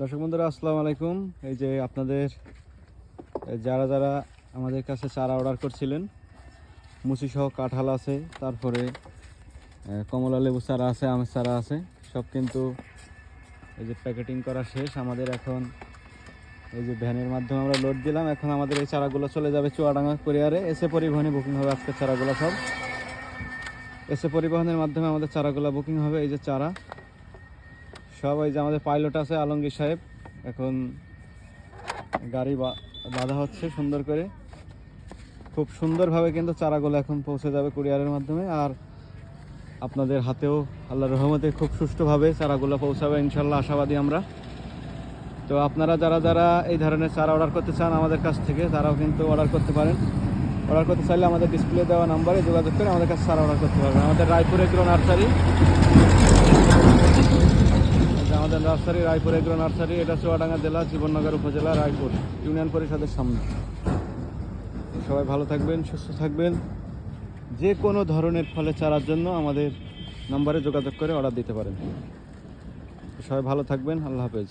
দর্শক বন্ধুরা আসসালামু আলাইকুম। এই যে আপনাদের যারা যারা আমাদের কাছে চারা অর্ডার করছিলেন, মুচি সহ কাঁঠাল আছে, তারপরে কমলা লেবু চারা আছে, আমের চারা আছে, সব কিন্তু এই যে প্যাকেটিং করা শেষ। আমাদের এখন এই যে ভ্যানের মাধ্যমে আমরা লোড দিলাম। এখন আমাদের এই চারাগুলো চলে যাবে চুয়াডাঙ্গা কুরিয়ারে। এসএ পরিবহনে বুকিং হবে আজকের চারাগুলো সব। এসএ পরিবহনের মাধ্যমে আমাদের চারাগুলো বুকিং হবে। এই যে চারা সব, এই যে আমাদের পাইলট আছে আলমগীর সাহেব, এখন গাড়ি বাঁধা হচ্ছে সুন্দর করে। খুব সুন্দরভাবে কিন্তু চারাগুলো এখন পৌঁছে যাবে কুরিয়ারের মাধ্যমে, আর আপনাদের হাতেও আল্লাহর রহমতে খুব সুষ্ঠুভাবে চারাগুলো পৌঁছাবে ইনশাল্লাহ, আশাবাদী আমরা। তো আপনারা যারা যারা এই ধরনের চারা অর্ডার করতে চান আমাদের কাছ থেকে, তারাও কিন্তু অর্ডার করতে পারেন। অর্ডার করতে চাইলে আমাদের ডিসপ্লে দেওয়া নাম্বারে যোগাযোগ করে আমাদের কাছে চারা অর্ডার করতে পারবেন। আমাদের রায়পুর এগ্রো নার্সারি, আমাদের নার্সারি রায়পুর এগ্রো নার্সারি, এটা চুয়াডাঙ্গা জেলা, জীবননগর উপজেলা, রায়পুর ইউনিয়ন পরিষদের সামনে। সবাই ভালো থাকবেন, সুস্থ থাকবেন। যে কোনো ধরনের ফলের চারার জন্য আমাদের নাম্বারে যোগাযোগ করে অর্ডার দিতে পারেন। সবাই ভালো থাকবেন, আল্লাহ হাফেজ।